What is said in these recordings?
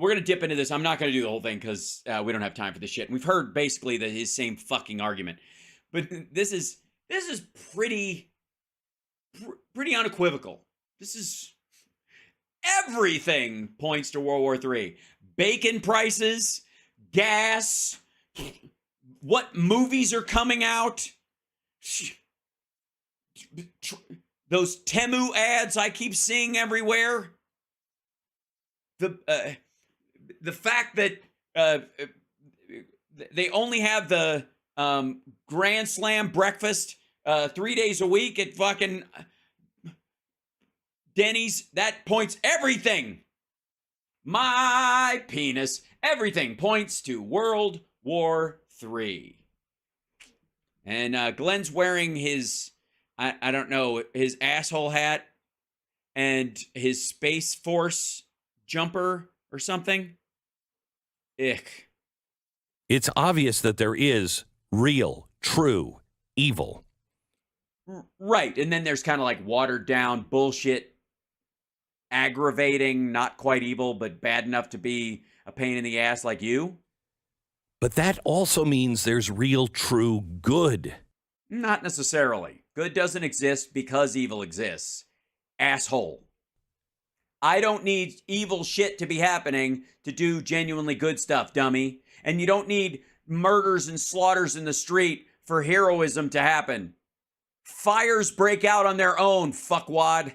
We're going to dip into this. I'm not going to do the whole thing because we don't have time for this shit. And we've heard basically his same fucking argument. But this is pretty unequivocal. This is everything points to World War III. Bacon prices, gas, what movies are coming out, those Temu ads I keep seeing everywhere. The fact that they only have the Grand Slam breakfast 3 days a week at fucking Denny's, that points everything. My penis. Everything points to World War III. And Glenn's wearing his, I don't know, his asshole hat and his Space Force jumper or something. Ick. It's obvious that there is real, true evil. Right. And then there's kind of like watered down bullshit, aggravating, not quite evil, but bad enough to be a pain in the ass like you. But that also means there's real, true good. Not necessarily. Good doesn't exist because evil exists. Asshole. I don't need evil shit to be happening to do genuinely good stuff, dummy. And you don't need murders and slaughters in the street for heroism to happen. Fires break out on their own, fuckwad.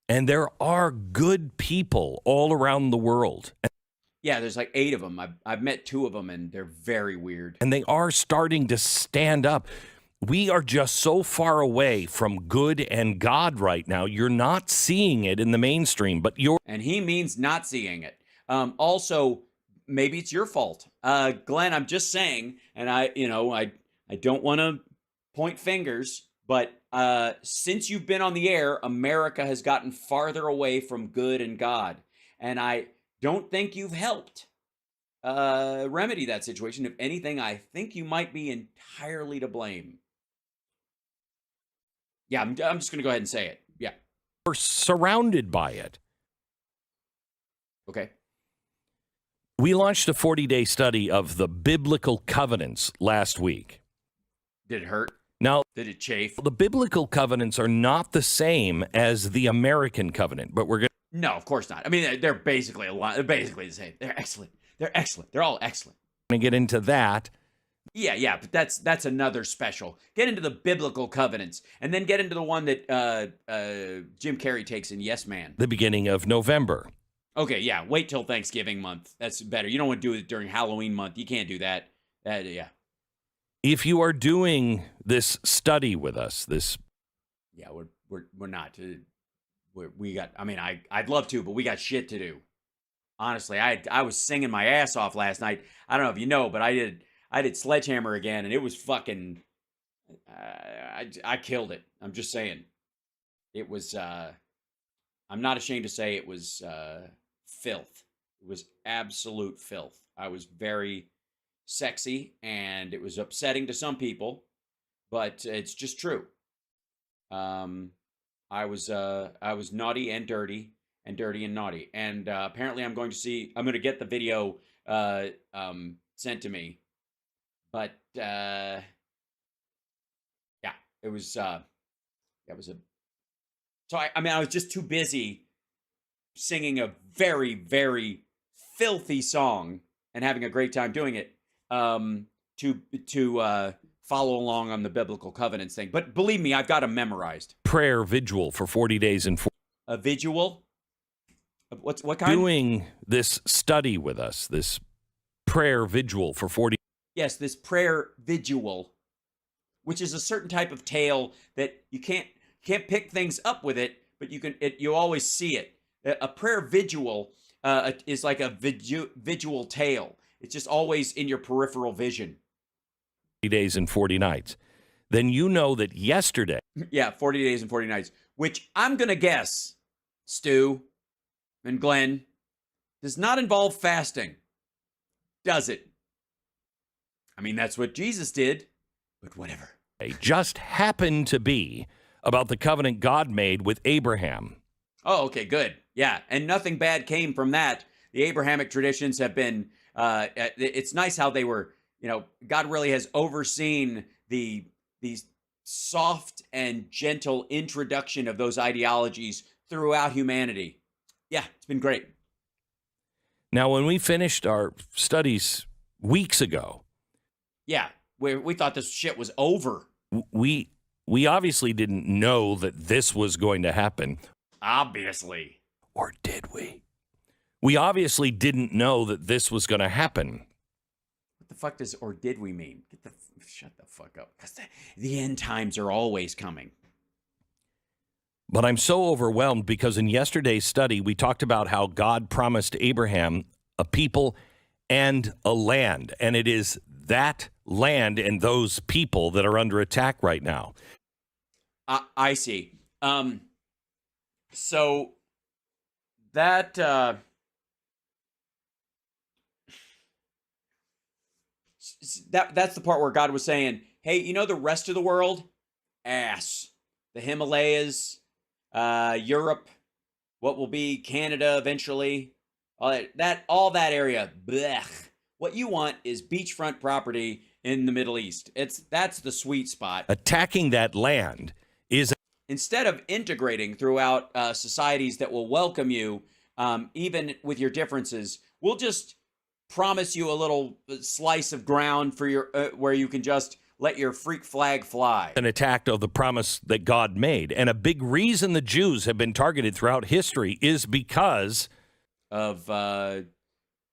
And there are good people all around the world. Yeah, there's like 8 of them. I've met 2 of them, and they're very weird. And they are starting to stand up. We are just so far away from good and God right now. You're not seeing it in the mainstream, but you're... And he means not seeing it. Also, maybe it's your fault. Glenn, I'm just saying, and I don't want to point fingers, but since you've been on the air, America has gotten farther away from good and God. And I don't think you've helped remedy that situation. If anything, I think you might be entirely to blame. Yeah, I'm just going to go ahead and say it. Yeah. We're surrounded by it. Okay. We launched a 40-day study of the biblical covenants last week. Did it hurt? Now, did it chafe? The biblical covenants are not the same as the American covenant, but we're going to... No, of course not. I mean, they're basically a lot. They're basically the same. They're excellent. They're excellent. They're all excellent. I'm going to get into that. Yeah, but that's another special. Get into the biblical covenants, and then get into the one that Jim Carrey takes in Yes Man. The beginning of November. Okay, yeah. Wait till Thanksgiving month. That's better. You don't want to do it during Halloween month. You can't do that. Yeah. If you are doing this study with us, yeah, we're not. We got. I mean, I'd love to, but we got shit to do. Honestly, I was singing my ass off last night. I don't know if you know, but I did Sledgehammer again, and it was fucking. I killed it. I'm just saying, it was. I'm not ashamed to say it was filth. It was absolute filth. I was very sexy, and it was upsetting to some people, but it's just true. I was naughty and dirty and naughty, and apparently I'm going to get the video sent to me, but yeah, it was so I mean I was just too busy singing a very, very filthy song and having a great time doing it to follow along on the biblical covenants thing. But believe me, I've got them memorized. Prayer vigil for 40 days and a vigil? What kind? Doing this study with us, this prayer vigil for 40. Yes, this prayer vigil, which is a certain type of tale that you can't pick things up with it, but you always see it. A prayer vigil is like a visual tale. It's just always in your peripheral vision. 40 days and 40 nights. Then you know that yesterday. Yeah, 40 days and 40 nights, which I'm going to guess, Stu and Glenn, does not involve fasting. Does it? I mean, that's what Jesus did, but whatever. It just happened to be about the covenant God made with Abraham. Oh, okay, good. Yeah, and nothing bad came from that. the Abrahamic traditions have been. It's nice how they were. God really has overseen these soft and gentle introduction of those ideologies throughout humanity. Yeah, it's been great. Now, when we finished our studies weeks ago, yeah, we thought this shit was over. We obviously didn't know that this was going to happen. Obviously. Or did we? We obviously didn't know that this was going to happen. What the fuck does "or did we" mean? Shut the fuck up. Because the end times are always coming. But I'm so overwhelmed because in yesterday's study, we talked about how God promised Abraham a people and a land. And it is that land and those people that are under attack right now. I see. So that that's the part where God was saying, hey, the rest of the world? Ass. The Himalayas, Europe, what will be Canada eventually, all that area. Blech. What you want is beachfront property in the Middle East. That's the sweet spot. Attacking that land is... Instead of integrating throughout societies that will welcome you, even with your differences, we'll just promise you a little slice of ground for your where you can just let your freak flag fly. An attack of the promise that God made. And a big reason the Jews have been targeted throughout history is because of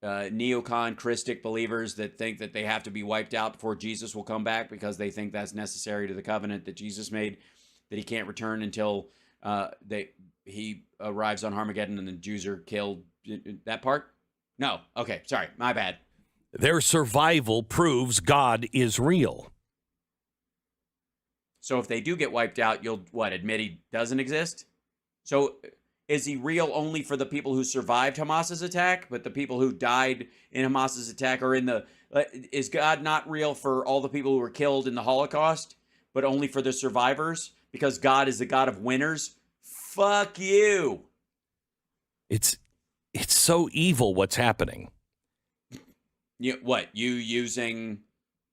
neocon Christic believers that think that they have to be wiped out before Jesus will come back because they think that's necessary to the covenant that Jesus made, that he can't return until he arrives on Armageddon and the Jews are killed. That part? No. Okay. Sorry. My bad. Their survival proves God is real. So if they do get wiped out, you'll admit he doesn't exist? So is he real only for the people who survived Hamas's attack, but the people who died in Hamas's attack are in the... is God not real for all the people who were killed in the Holocaust, but only for the survivors? Because God is the God of winners? Fuck you. It's so evil what's happening. You using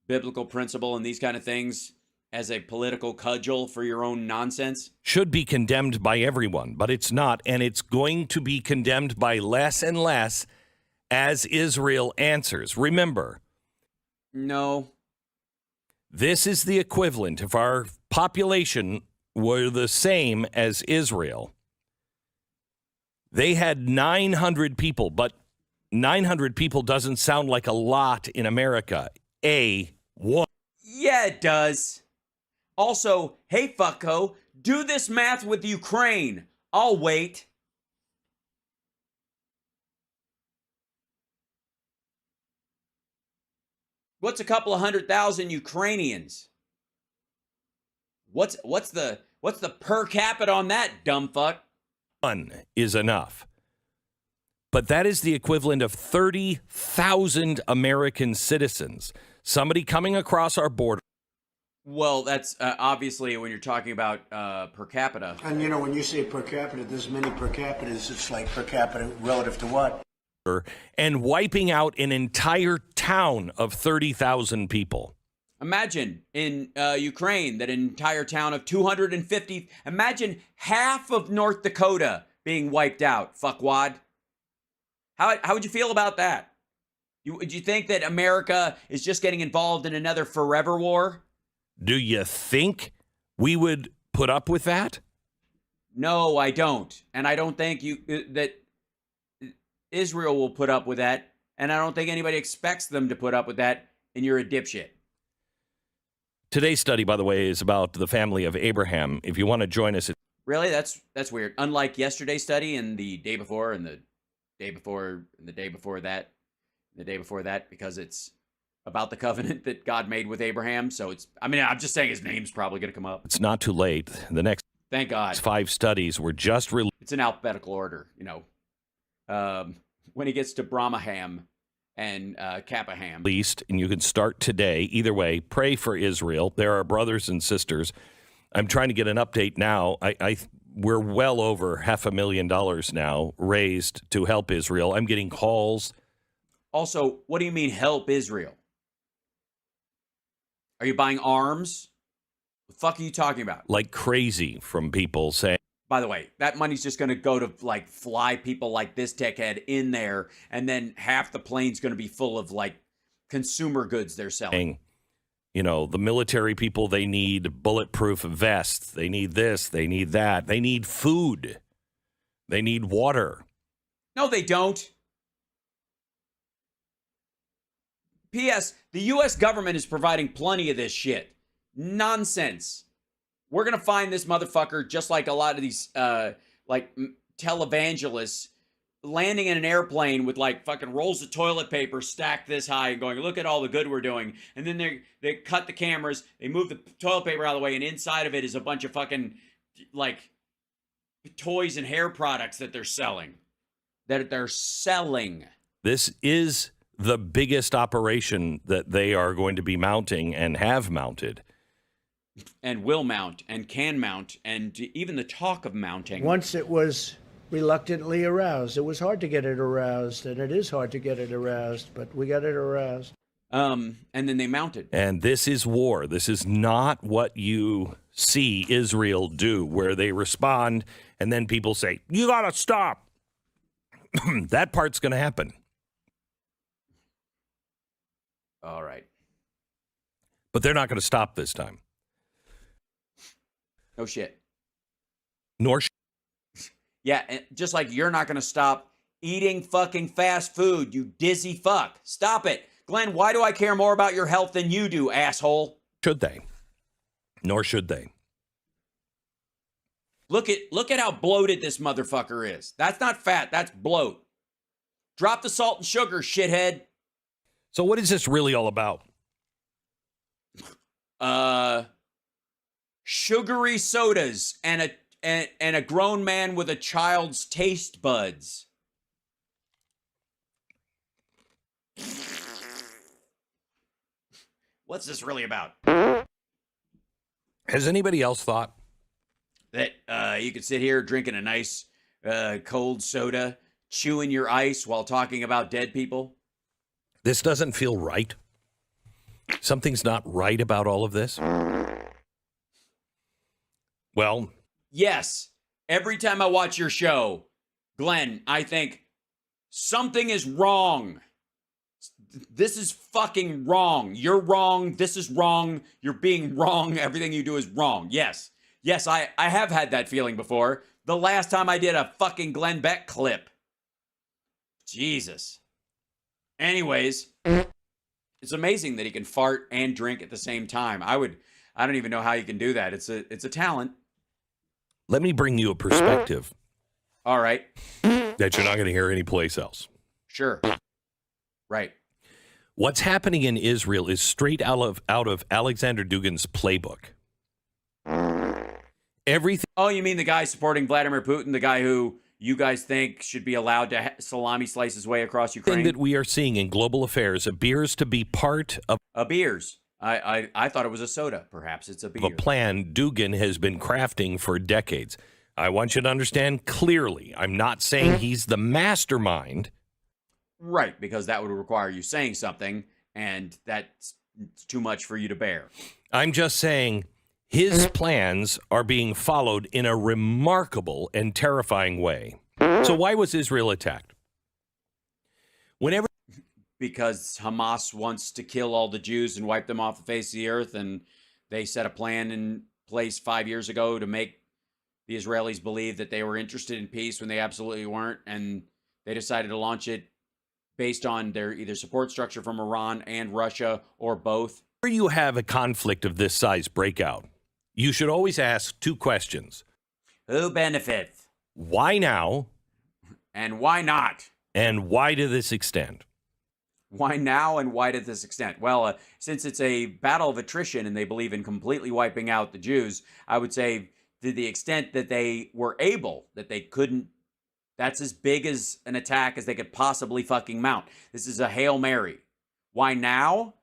biblical principle and these kind of things as a political cudgel for your own nonsense? Should be condemned by everyone, but it's not, and it's going to be condemned by less and less as Israel answers. Remember. No. This is the equivalent. If our population were the same as Israel, they had 900 people, but 900 people doesn't sound like a lot in America. One. Yeah, it does. Also, hey, fucko, do this math with Ukraine. I'll wait. What's a couple of 100,000 Ukrainians? What's the per capita on that, dumb fuck? One is enough. But that is the equivalent of 30,000 American citizens. Somebody coming across our border. Well, that's obviously when you're talking about per capita. And when you say per capita, there's many per capitas. It's like per capita relative to what? And wiping out an entire town of 30,000 people. Imagine in Ukraine that an entire town of 250. Imagine half of North Dakota being wiped out. Fuckwad. How would you feel about that? Would you think that America is just getting involved in another forever war? Do you think we would put up with that? No, I don't. And I don't think that Israel will put up with that. And I don't think anybody expects them to put up with that. And you're a dipshit. Today's study, by the way, is about the family of Abraham. If you want to join us. Really? That's weird. Unlike yesterday's study and the day before and the day before and the day before that, the day before that, because it's about the covenant that God made with Abraham. So I'm just saying his name's probably going to come up. It's not too late. The next Thank God. 5 studies were just released. It's in alphabetical order, when he gets to Brahmaham and Kappaham. Released, and you can start today. Either way, pray for Israel. There are brothers and sisters. I'm trying to get an update now. we're well over $500,000 now raised to help Israel. I'm getting calls. Also, what do you mean help Israel? Are you buying arms? What the fuck are you talking about? Like crazy from people saying. By the way, that money's just going to go to like fly people like this techhead in there, and then half the plane's going to be full of like consumer goods they're selling. You know, the military people, they need bulletproof vests. They need this. They need that. They need food. They need water. No, they don't. P.S. The U.S. government is providing plenty of this shit. Nonsense. We're going to find this motherfucker just like a lot of these televangelists landing in an airplane with like fucking rolls of toilet paper stacked this high and going, look at all the good we're doing. And then they cut the cameras, they move the toilet paper out of the way, and inside of it is a bunch of fucking like toys and hair products that they're selling. This is the biggest operation that they are going to be mounting and have mounted. And will mount and can mount, and even the talk of mounting. Once it was reluctantly aroused. It was hard to get it aroused, and it is hard to get it aroused, but we got it aroused. And then they mounted. And this is war. This is not what you see Israel do, where they respond and then people say, you got to stop. That part's going to happen. All right. But they're not going to stop this time. No shit. Nor Yeah, and just like you're not going to stop eating fucking fast food, you dizzy fuck. Stop it. Glenn, why do I care more about your health than you do, asshole? should they. Nor should they. Look at how bloated this motherfucker is. That's not fat, that's bloat. Drop the salt and sugar, shithead. So what is this really all about? Sugary sodas and a grown man with a child's taste buds. What's this really about? Has anybody else thought That you could sit here drinking a nice cold soda, chewing your ice while talking about dead people? this doesn't feel right? Something's not right about all of this? Well, Yes. Every time I watch your show, Glenn, I think something is wrong. This is fucking wrong. You're wrong. This is wrong. You're being wrong. Everything you do is wrong. Yes. Yes, I have had that feeling before. The last time I did a fucking Glenn Beck clip. Jesus. Anyways, it's amazing that he can fart and drink at the same time. I don't even know how you can do that. It's a talent. let me bring you a perspective All right. that you're not going to hear anyplace else. Sure. Right. What's happening in Israel is straight out of Alexander Dugin's playbook. Everything Oh, you mean the guy supporting Vladimir Putin, the guy who you guys think should be allowed to salami slice his way across Ukraine? that we are seeing in global affairs appears to be part of A beers. I thought it was a soda. Perhaps it's a beer. a plan Dugin has been crafting for decades. I want you to understand clearly, I'm not saying he's the mastermind. Right, because that would require you saying something, and that's too much for you to bear. I'm just saying his plans are being followed in a remarkable and terrifying way. So why was Israel attacked? Whenever Because Hamas wants to kill all the Jews and wipe them off the face of the earth, and they set a plan in place 5 years ago to make the Israelis believe that they were interested in peace when they absolutely weren't, and they decided to launch it based on their either support structure from Iran and Russia or both. whenever you have a conflict of this size break out, you should always ask two questions. Who benefits? Why now? And why not? And why to this extent? Why now and why to this extent? Well, since it's a battle of attrition and they believe in completely wiping out the Jews, I would say to the extent that they were able, that they couldn't, that's as big as an attack as they could possibly fucking mount. This is a Hail Mary. Why now?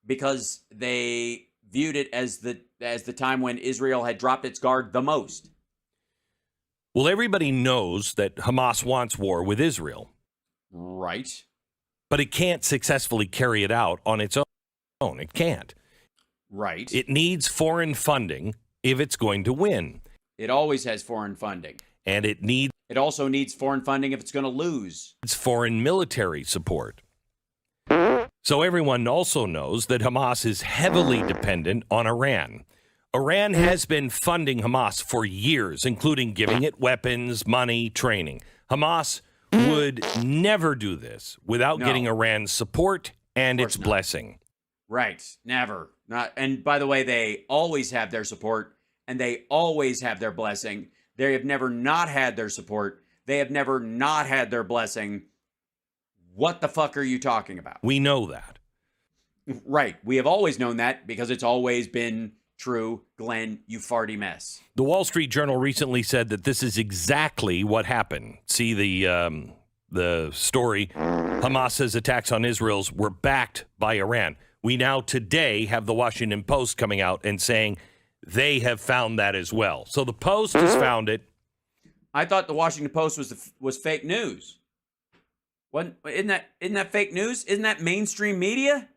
Because they viewed it as as the time when Israel had dropped its guard the most. Well, everybody knows that Hamas wants war with Israel. Right. But it can't successfully carry it out on its own. It can't. Right. It needs foreign funding if it's going to win. It always has foreign funding. And it also needs foreign funding if it's going to lose. It's foreign military support. So everyone also knows that Hamas is heavily dependent on Iran. Iran has been funding Hamas for years, including giving it weapons, money, training. Hamas would never do this without getting Iran's support and its blessing. Right. Never. Not. And by the way, they always have their support and they always have their blessing. They have never not had their support. They have never not had their blessing. What the fuck are you talking about? We know that. Right. We have always known that because it's always been true. Glenn, you farty mess. The Wall Street Journal recently said that this is exactly what happened. See the story. Hamas's attacks on Israel's were backed by Iran. We now today have the Washington Post coming out and saying they have found that as well. So the Post has found it. I thought the Washington Post was fake news. Isn't that fake news? Isn't that mainstream media?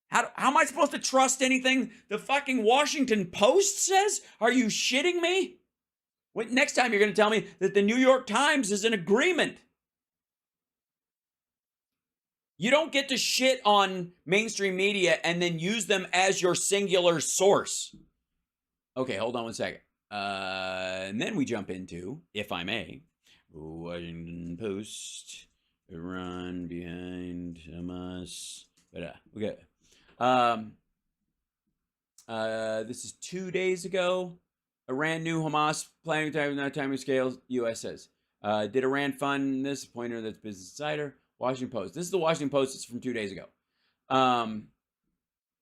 How am I supposed to trust anything the fucking Washington Post says? Are you shitting me? Next time you're going to tell me that the New York Times is in agreement. You don't get to shit on mainstream media and then use them as your singular source. Okay, hold on one second. And then we jump into, if I may, Washington Post, Iran behind Hamas. But okay. This is 2 days ago. Iran knew Hamas planning timing scales. U.S. says. Did Iran fund this? Pointer that's Business Insider. Washington Post. This is the Washington Post. It's from 2 days ago.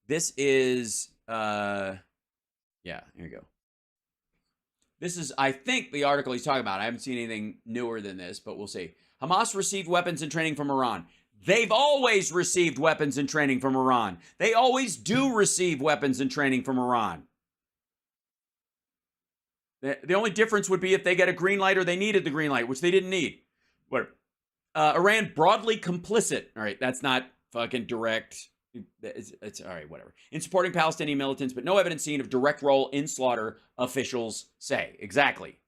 This is yeah, here you go. This is, I think, the article he's talking about. I haven't seen anything newer than this, but we'll see. Hamas received weapons and training from Iran. They've always received weapons and training from Iran. They always do receive weapons and training from Iran. The only difference would be if they get a green light or they needed the green light, which they didn't need. Whatever. Iran broadly complicit. All right, that's not fucking direct. It's all right, whatever. In supporting Palestinian militants, but no evidence seen of direct role in slaughter, officials say. Exactly.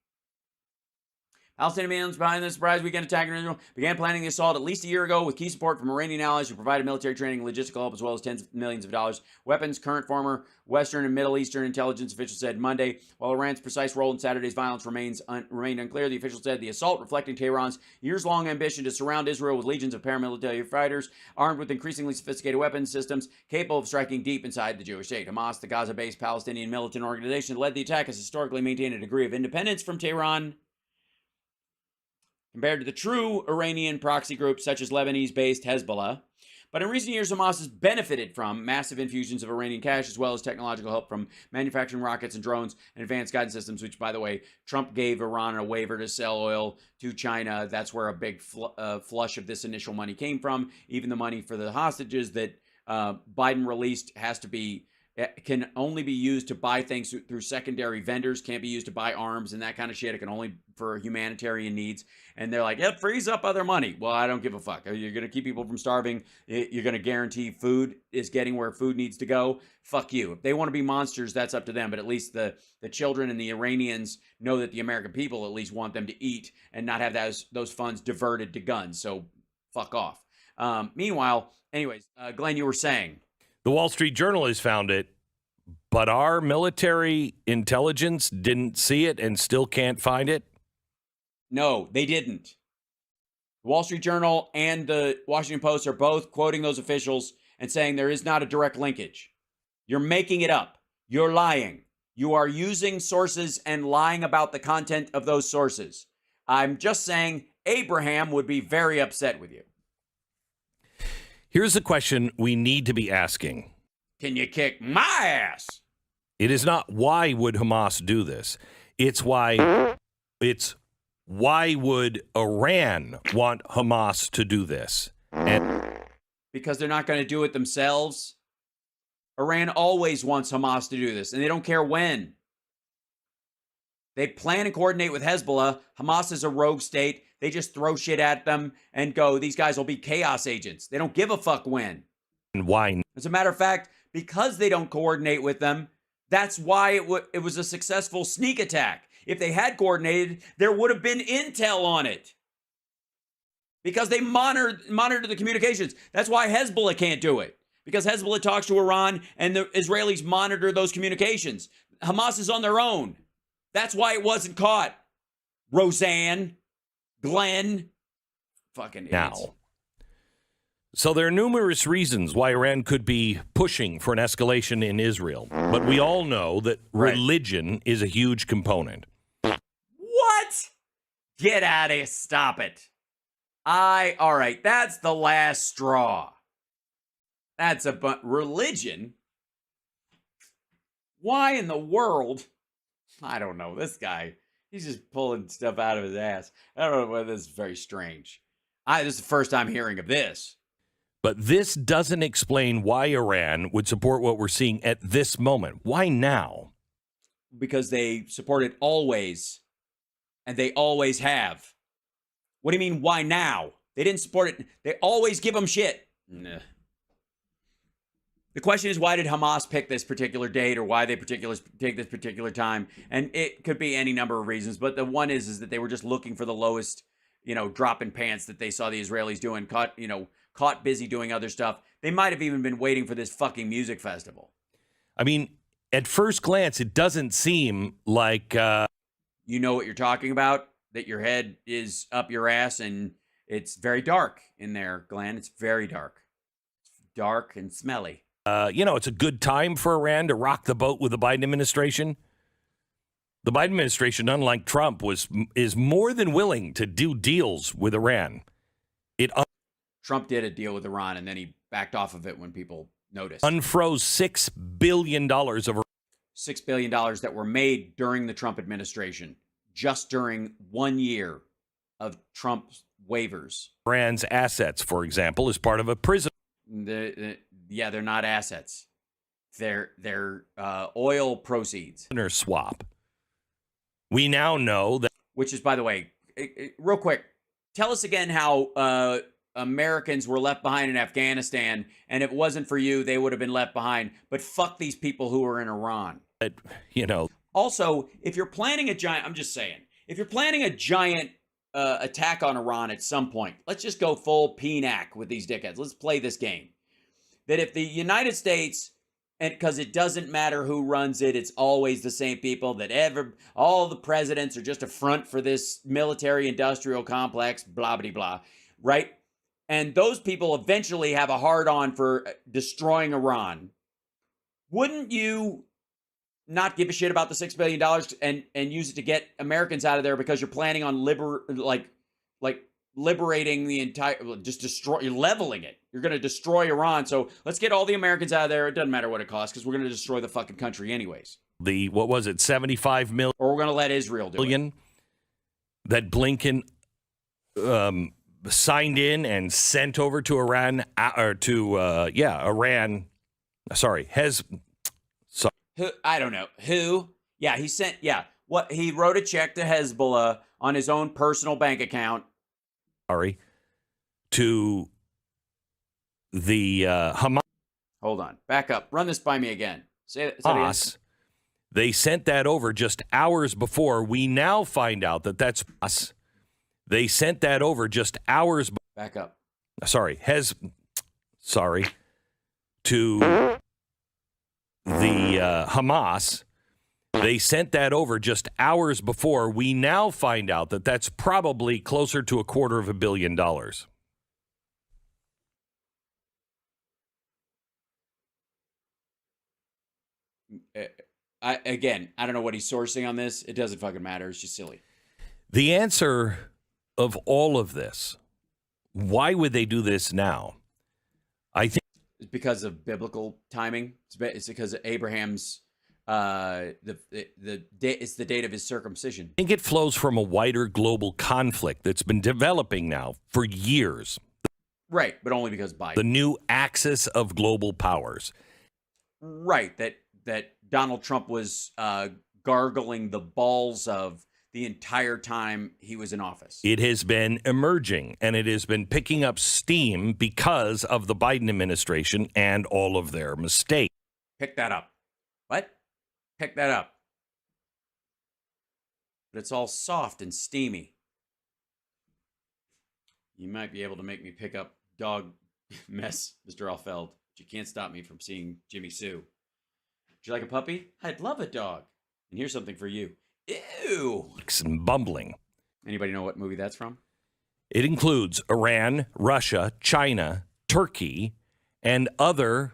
Palestinian militants behind the surprise weekend attack in Israel began planning the assault at least a year ago with key support from Iranian allies who provided military training and logistical help as well as tens of millions of dollars. Weapons, current, former Western and Middle Eastern intelligence officials said Monday. While Iran's precise role in Saturday's violence remained unclear, the official said the assault reflecting Tehran's years-long ambition to surround Israel with legions of paramilitary fighters armed with increasingly sophisticated weapons systems capable of striking deep inside the Jewish state. Hamas, the Gaza-based Palestinian militant organization that led the attack, has historically maintained a degree of independence from Tehran compared to the true Iranian proxy groups such as Lebanese-based Hezbollah. But in recent years, Hamas has benefited from massive infusions of Iranian cash as well as technological help from manufacturing rockets and drones and advanced guidance systems, which, by the way, Trump gave Iran a waiver to sell oil to China. That's where a big flush of this initial money came from. Even the money for the hostages that Biden released can only be used to buy things through secondary vendors, can't be used to buy arms and that kind of shit. It can only for humanitarian needs. And they're like, it frees up other money. Well, I don't give a fuck. You're going to keep people from starving. You're going to guarantee food is getting where food needs to go. Fuck you. If they want to be monsters, that's up to them. But at least the children and the Iranians know that the American people at least want them to eat and not have those funds diverted to guns. So fuck off. Meanwhile, anyways, Glenn, you were saying. The Wall Street Journal has found it, but our military intelligence didn't see it and still can't find it? No, they didn't. The Wall Street Journal and the Washington Post are both quoting those officials and saying there is not a direct linkage. You're making it up. You're lying. You are using sources and lying about the content of those sources. I'm just saying Abraham would be very upset with you. Here's the question we need to be asking. Can you kick my ass? It is not why would Hamas do this. It's why would Iran want Hamas to do this? And because they're not going to do it themselves. Iran always wants Hamas to do this, and they don't care when. They plan and coordinate with Hezbollah. Hamas is a rogue state. They just throw shit at them and go, these guys will be chaos agents. They don't give a fuck when. And why? As a matter of fact, because they don't coordinate with them, that's why it was a successful sneak attack. If they had coordinated, there would have been intel on it. Because they monitor the communications. That's why Hezbollah can't do it. Because Hezbollah talks to Iran and the Israelis monitor those communications. Hamas is on their own. That's why it wasn't caught. Roseanne, Glenn, fucking idiots. Now. So there are numerous reasons why Iran could be pushing for an escalation in Israel. But we all know that religion is a huge component. What? Get out of here. Stop it. All right, that's the last straw. That's religion? Why in the world? I don't know. This guy, he's just pulling stuff out of his ass. I don't know whether this is very strange. This is the first time hearing of this. But this doesn't explain why Iran would support what we're seeing at this moment. Why now? Because they support it always, and they always have. What do you mean, why now? They didn't support it. They always give them shit. Nah. The question is, why did Hamas pick this particular date, or why they take this particular time? And it could be any number of reasons, but the one is that they were just looking for the lowest, drop in pants that they saw the Israelis doing, caught busy doing other stuff. They might have even been waiting for this fucking music festival. I mean, at first glance, it doesn't seem like... You know what you're talking about? That your head is up your ass, and it's very dark in there, Glenn. It's very dark. It's dark and smelly. It's a good time for Iran to rock the boat with the Biden administration. The Biden administration, unlike Trump, is more than willing to do deals with Iran. Trump did a deal with Iran, and then he backed off of it when people noticed. Unfroze $6 billion of $6 billion that were made during the Trump administration, just during 1 year of Trump's waivers. Iran's assets, for example, as part of a prison. Yeah, they're not assets. They're oil proceeds. Swap. We now know that. Which is, by the way, real quick, tell us again how Americans were left behind in Afghanistan, and if it wasn't for you, they would have been left behind. But fuck these people who are in Iran. Also, if you're planning a giant, I'm just saying, if you're planning a giant attack on Iran at some point, let's just go full PNAC with these dickheads. Let's play this game. That if the United States, and because it doesn't matter who runs it, it's always the same people, that all the presidents are just a front for this military-industrial complex, blah, blah, blah, right? And those people eventually have a hard-on for destroying Iran. Wouldn't you not give a shit about the $6 billion and use it to get Americans out of there because you're planning on liberating the entire, you're leveling it. You're going to destroy Iran. So let's get all the Americans out of there. It doesn't matter what it costs because we're going to destroy the fucking country anyways. What was it, 75 million? Or we're going to let Israel do it. That Blinken signed in and sent over to Iran, Iran. Sorry, I don't know. Who? Yeah, he sent, what? He wrote a check to Hezbollah on his own personal bank account. Sorry, to the Hamas. Hold on. Back up. Run this by me again. Say it again. They sent that over just hours before. We now find out that that's us. They sent that over just hours. Back up. Sorry, to the Hamas. They sent that over just hours before. We now find out that that's probably closer to $250 million. I don't know what he's sourcing on this. It doesn't fucking matter. It's just silly. The answer of all of this, why would they do this now? I think it's because of biblical timing. It's because of Abraham's it's the date of his circumcision. I think it flows from a wider global conflict that's been developing now for years. Right, but only because Biden. The new axis of global powers. Right. That Donald Trump was gargling the balls of the entire time he was in office. It has been emerging, and it has been picking up steam because of the Biden administration and all of their mistakes. Pick that up. What? Pick that up. But it's all soft and steamy. You might be able to make me pick up dog mess, Mr. Alfeld, but you can't stop me from seeing Jimmy Sue. Would you like a puppy? I'd love a dog. And here's something for you. Ew. And bumbling. Anybody know what movie that's from? It includes Iran, Russia, China, Turkey, and other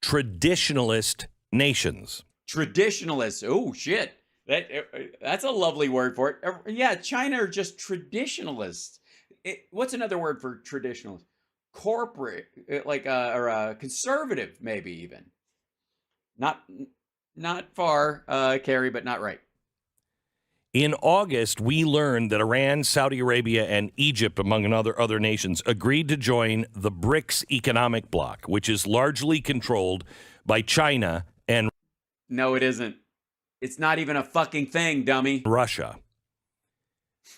traditionalist nations. Traditionalists. Oh, shit. That's a lovely word for it. Yeah, China are just traditionalists. What's another word for traditionalist? Corporate, or conservative, maybe even. Not far, Carrie, but not right. In August, we learned that Iran, Saudi Arabia, and Egypt, among other nations, agreed to join the BRICS economic bloc, which is largely controlled by China and No, it isn't. It's not even a fucking thing, dummy. Russia.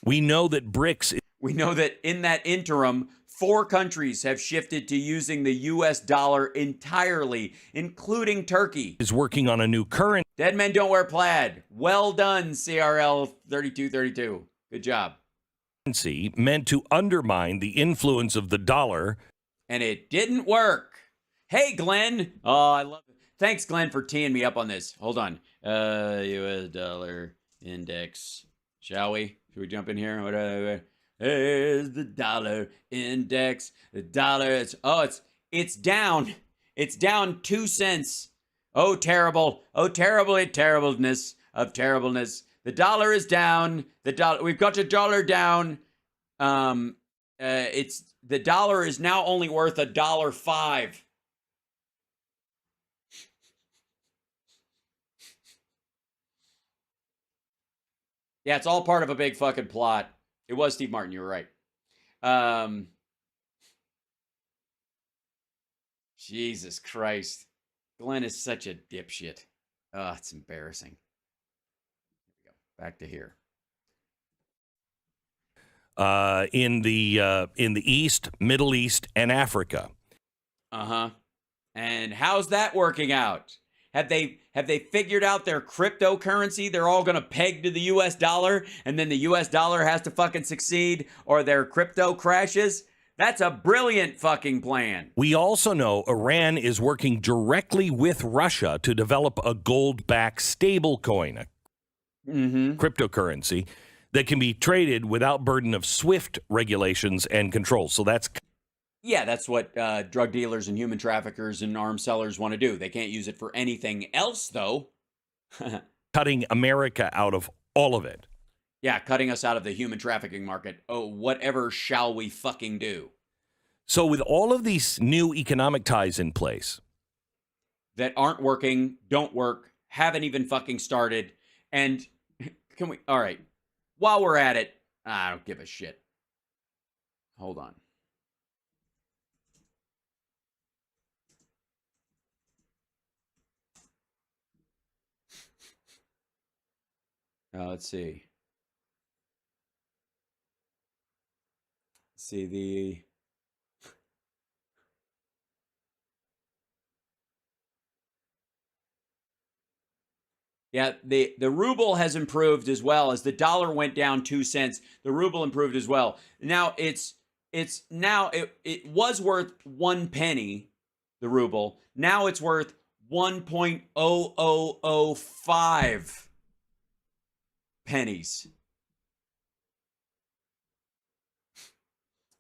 We know that BRICS We know that in that interim, 4 countries have shifted to using the U.S. dollar entirely, including Turkey. is working on a new currency. Dead men don't wear plaid. Well done, CRL 3232. Good job. Meant to undermine the influence of the dollar. And it didn't work. Hey, Glenn. Oh, I love it. Thanks, Glenn, for teeing me up on this. Hold on. U.S. dollar index. Shall we? Should we jump in here? Whatever. Here's the dollar index. The dollar it's down. It's down 2 cents. Oh, terrible. Oh, terribleness of terribleness. The dollar is down. We've got the dollar down. The dollar is now only worth $1.05. Yeah, it's all part of a big fucking plot. It was Steve Martin. You were right. Jesus Christ. Glenn is such a dipshit. Oh, it's embarrassing. Here we go. Back to here. In the East, Middle East, and Africa. Uh-huh. And how's that working out? Have they figured out their cryptocurrency? They're all going to peg to the US dollar, and then the US dollar has to fucking succeed or their crypto crashes? That's a brilliant fucking plan. We also know Iran is working directly with Russia to develop a gold-backed stablecoin, cryptocurrency that can be traded without burden of SWIFT regulations and controls. So that's what drug dealers and human traffickers and arms sellers want to do. They can't use it for anything else, though. cutting America out of all of it. Yeah, cutting us out of the human trafficking market. Oh, whatever shall we fucking do? So with all of these new economic ties in place that aren't working, don't work, haven't even fucking started, and all right, while we're at it, I don't give a shit. Hold on. Let's see. Yeah, the ruble has improved as well. As the dollar went down 2 cents, the ruble improved as well. Now it was worth 1 penny, the ruble. Now it's worth 1.0005 pennies.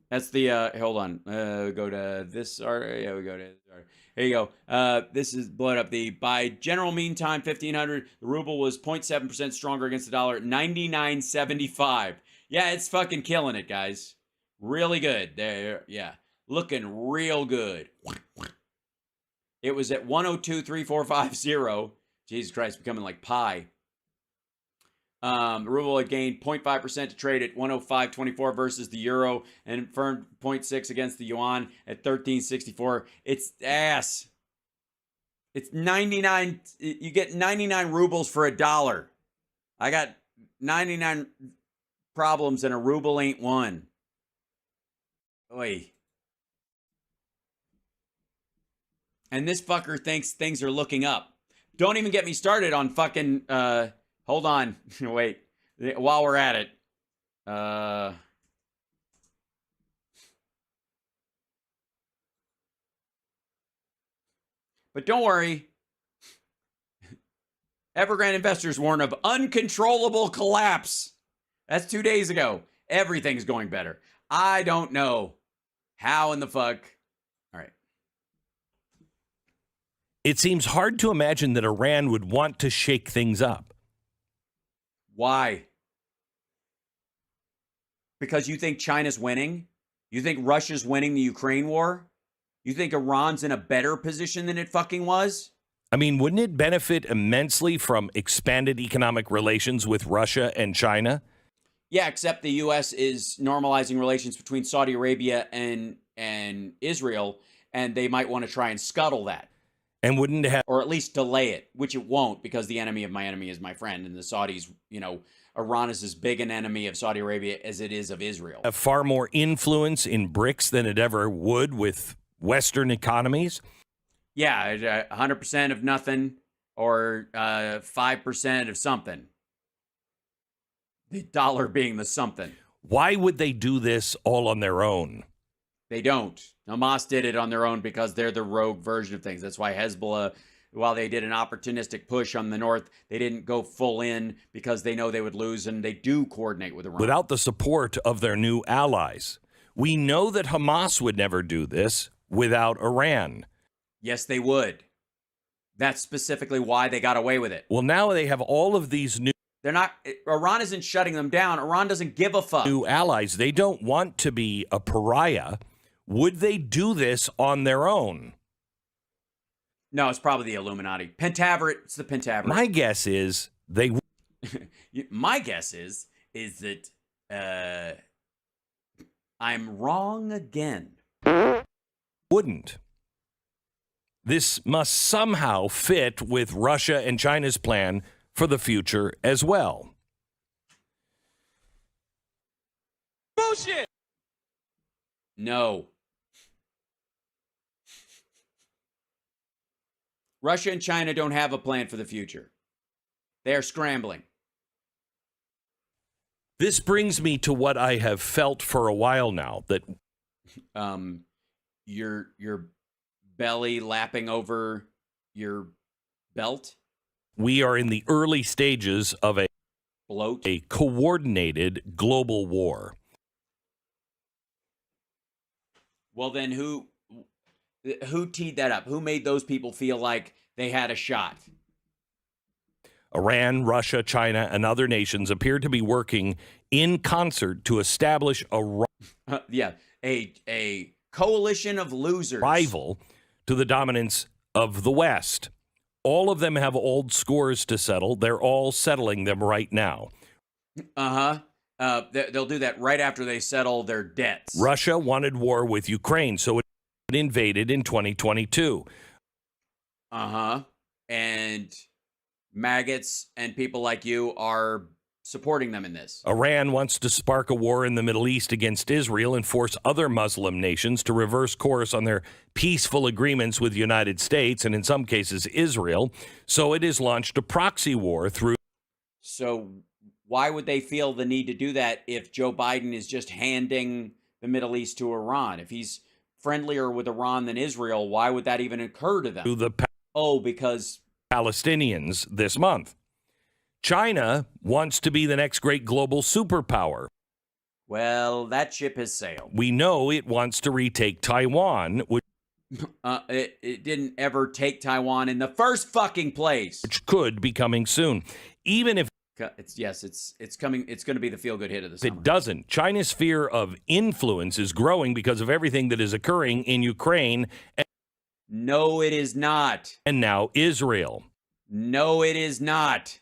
That's the hold on. Go to this art. Yeah, we go to this art. Here you go. This is blowing up. By general mean time 1500, the ruble was 0.7% stronger against the dollar at 99.75. Yeah, it's fucking killing it, guys. Really good. There, yeah. Looking real good. It was at 102.3450. Jesus Christ, becoming like pi. The ruble had gained 0.5% to trade at 105.24 versus the euro, and firmed 0.6 against the yuan at 13.64. It's ass. It's 99. You get 99 rubles for $1. I got 99 problems and a ruble ain't one. Oy. And this fucker thinks things are looking up. Don't even get me started on fucking, hold on. Wait. While we're at it. But don't worry. Evergrande investors warn of uncontrollable collapse. That's 2 days ago. Everything's going better. I don't know how in the fuck. All right. It seems hard to imagine that Iran would want to shake things up. Why? Because you think China's winning? You think Russia's winning the Ukraine war? You think Iran's in a better position than it fucking was? I mean, wouldn't it benefit immensely from expanded economic relations with Russia and China? Yeah, except the U.S. is normalizing relations between Saudi Arabia and Israel, and they might want to try and scuttle that. And wouldn't it have, or at least delay it, which it won't, because the enemy of my enemy is my friend, and the Saudis, Iran is as big an enemy of Saudi Arabia as it is of Israel. have far more influence in BRICS than it ever would with Western economies? Yeah, 100% of nothing or 5% of something. The dollar being the something. Why would they do this all on their own? They don't. Hamas did it on their own because they're the rogue version of things. That's why Hezbollah, while they did an opportunistic push on the north, they didn't go full in because they know they would lose, and they do coordinate with Iran. Without the support of their new allies. We know that Hamas would never do this without Iran. Yes, they would. That's specifically why they got away with it. Well, now they have all of these They're not. Iran isn't shutting them down. Iran doesn't give a fuck. new allies. They don't want to be a pariah. Would they do this on their own? No, it's probably the Illuminati. Pentaveret. It's the Pentaveret. My guess is they. My guess is that I'm wrong again. Wouldn't. This must somehow fit with Russia and China's plan for the future as well. Bullshit. No. Russia and China don't have a plan for the future. They are scrambling. This brings me to what I have felt for a while now, that your belly lapping over your belt. we are in the early stages of a Bloat. coordinated global war. Well, then who teed that up? Who made those people feel like they had a shot? Iran, Russia, China, and other nations appear to be working in concert to establish a A coalition of losers. rival to the dominance of the West. All of them have old scores to settle. They're all settling them right now. They'll do that right after they settle their debts. Russia wanted war with Ukraine, so it invaded in 2022. And maggots and people like you are supporting them in this. Iran wants to spark a war in the Middle East against Israel and force other Muslim nations to reverse course on their peaceful agreements with the United States and in some cases Israel. So it has launched a proxy war through. So why would they feel the need to do that if Joe Biden is just handing the Middle East to Iran? If he's friendlier with Iran than Israel, why would that even occur to them? Because Palestinians this month. China wants to be the next great global superpower. Well, that ship has sailed. We know it wants to retake Taiwan, which it didn't ever take Taiwan in the first fucking place. which could be coming soon. Even if It's coming. It's going to be the feel-good hit of the summer. it doesn't, China's fear of influence is growing because of everything that is occurring in Ukraine No, it is not. and now Israel. No, it is not.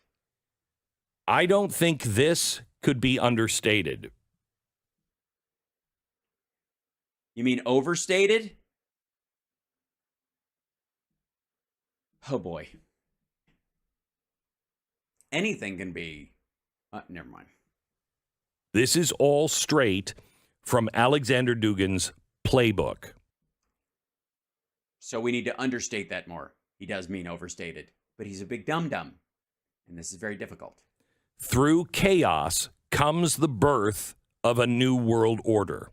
I don't think this could be understated. You mean overstated? Oh boy. Anything can be. Never mind. This is all straight from Alexander Dugin's playbook. So we need to understate that more. He does mean overstated, but he's a big dum-dum, and this is very difficult. Through chaos comes the birth of a new world order.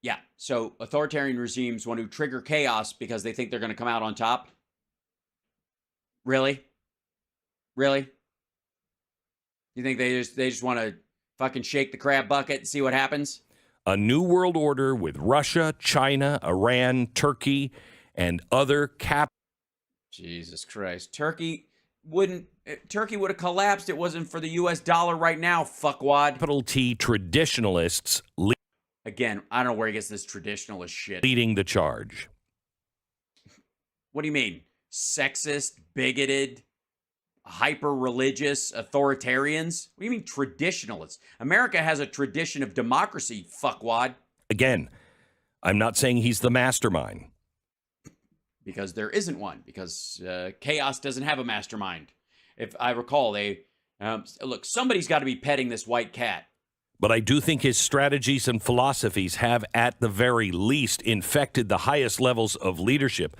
Yeah, so authoritarian regimes want to trigger chaos because they think they're going to come out on top. Really? Really? You think they just want to fucking shake the crab bucket and see what happens? A new world order with Russia, China, Iran, Turkey, and other Jesus Christ. Turkey would have collapsed. It wasn't for the US dollar right now, fuckwad. capital T traditionalists Again, I don't know where he gets this traditionalist shit. leading the charge. What do you mean? Sexist, bigoted, hyper-religious authoritarians? What do you mean traditionalists? America has a tradition of democracy, fuckwad. Again, I'm not saying he's the mastermind. Because there isn't one. Because chaos doesn't have a mastermind. If I recall, look, somebody's got to be petting this white cat. But I do think his strategies and philosophies have, at the very least, infected the highest levels of leadership.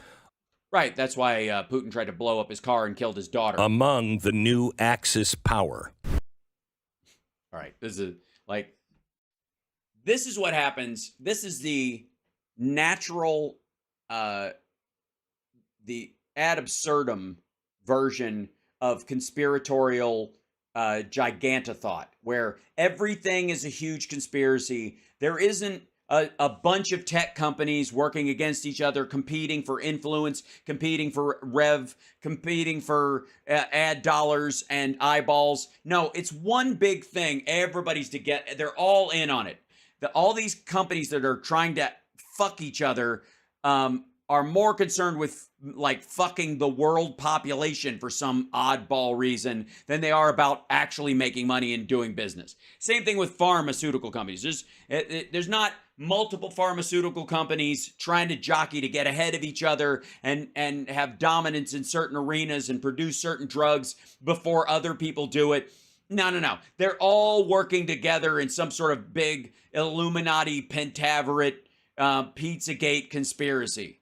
Right, that's why Putin tried to blow up his car and killed his daughter. Among the new Axis power. All right, this is what happens. This is the natural, the ad absurdum version of conspiratorial gigantothought, where everything is a huge conspiracy. There isn't a bunch of tech companies working against each other, competing for influence, competing for rev, competing for ad dollars and eyeballs. No, it's one big thing. Everybody's together. They're all in on it. All these companies that are trying to fuck each other are more concerned with like fucking the world population for some oddball reason than they are about actually making money and doing business. Same thing with pharmaceutical companies. There's not multiple pharmaceutical companies trying to jockey to get ahead of each other and have dominance in certain arenas and produce certain drugs before other people do it. No. They're all working together in some sort of big Illuminati Pentaverate Pizzagate conspiracy.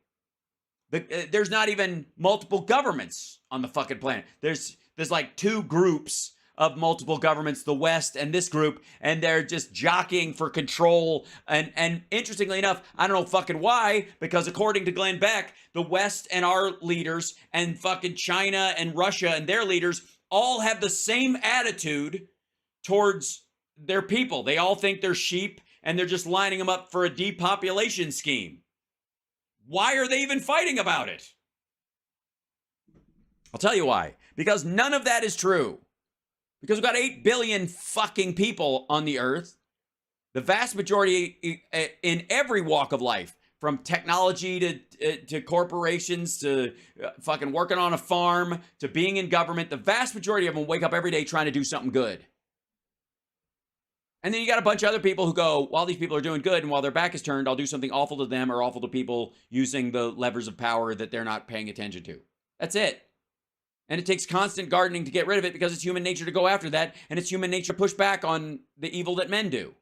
There's not even multiple governments on the fucking planet. There's like two groups of multiple governments, the West and this group, and they're just jockeying for control. And interestingly enough, I don't know fucking why, because according to Glenn Beck, the West and our leaders and fucking China and Russia and their leaders all have the same attitude towards their people. They all think they're sheep and they're just lining them up for a depopulation scheme. Why are they even fighting about it? I'll tell you why. Because none of that is true. Because we've got 8 billion fucking people on the earth. The vast majority in every walk of life, from technology to corporations to fucking working on a farm to being in government, the vast majority of them wake up every day trying to do something good. And then you got a bunch of other people who go, while these people are doing good and while their back is turned, I'll do something awful to them or awful to people using the levers of power that they're not paying attention to. That's it. And it takes constant gardening to get rid of it because it's human nature to go after that, and it's human nature to push back on the evil that men do.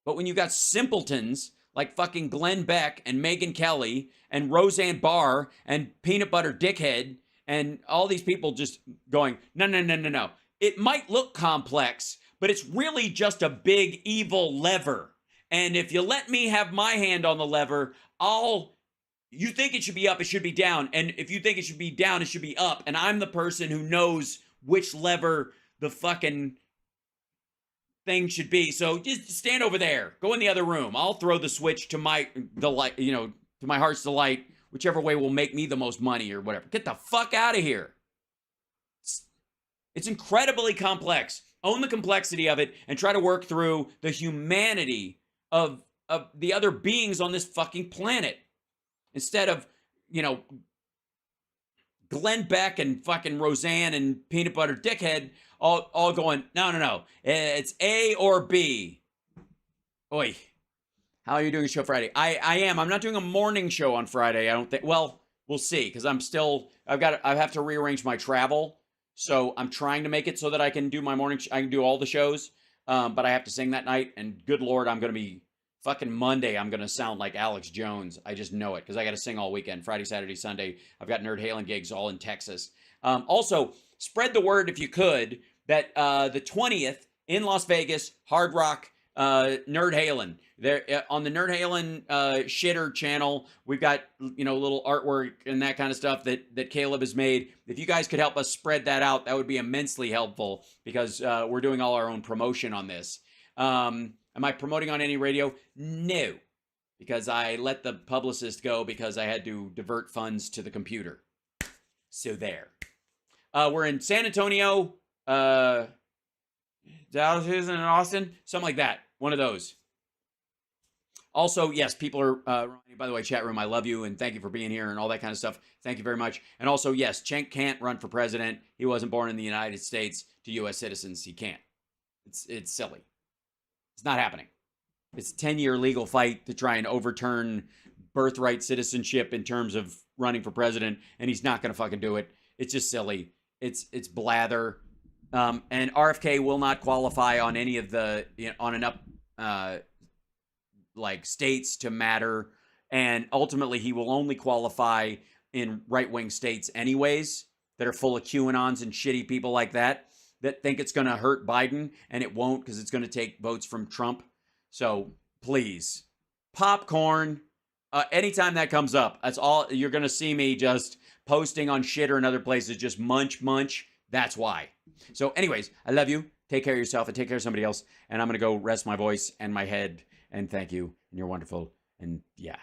But when you got simpletons like fucking Glenn Beck and Megyn Kelly and Roseanne Barr and Peanut Butter Dickhead and all these people just going, no. It might look complex, but it's really just a big evil lever. And if you let me have my hand on the lever, you think it should be up, it should be down. And if you think it should be down, it should be up. And I'm the person who knows which lever the fucking thing should be. So just stand over there. Go in the other room. I'll throw the switch to my delight, to my heart's delight, whichever way will make me the most money or whatever. Get the fuck out of here. It's incredibly complex. Own the complexity of it and try to work through the humanity of the other beings on this fucking planet. Instead of, Glenn Beck and fucking Roseanne and Peanut Butter Dickhead all going, no. It's A or B. Oi. How are you doing a show Friday? I am. I'm not doing a morning show on Friday. I don't think. Well, we'll see, because I have to rearrange my travel. So I'm trying to make it so that I can do my morning. I can do all the shows. But I have to sing that night. And good Lord, I'm going to be fucking Monday. I'm going to sound like Alex Jones. I just know it, because I got to sing all weekend. Friday, Saturday, Sunday. I've got Nerd Halen gigs all in Texas. Also, spread the word if you could that the 20th in Las Vegas, Hard Rock, Nerd Halen. There on the Nerd Halen shitter channel, we've got little artwork and that kind of stuff that Caleb has made. If you guys could help us spread that out, that would be immensely helpful, because we're doing all our own promotion on this. Am I promoting on any radio? No, because I let the publicist go because I had to divert funds to the computer. So there. We're in San Antonio, Dallas, and Austin, something like that. One of those. Also, yes, people are, by the way, chat room, I love you, and thank you for being here and all that kind of stuff. Thank you very much. And also, yes, Cenk can't run for president. He wasn't born in the United States. To U.S. citizens, he can't. It's silly. It's not happening. It's a 10-year legal fight to try and overturn birthright citizenship in terms of running for president, and he's not going to fucking do it. It's just silly. It's blather. And RFK will not qualify on any of the, on enough states to matter, and ultimately he will only qualify in right-wing states anyways that are full of QAnons and shitty people like that think it's going to hurt Biden, and it won't, because it's going to take votes from Trump. So please, popcorn. Anytime that comes up, that's all you're going to see me just posting on Shitter and other places. Just munch. That's why. So anyways, I love you. Take care of yourself and take care of somebody else. And I'm going to go rest my voice and my head. And thank you. And you're wonderful. And yeah.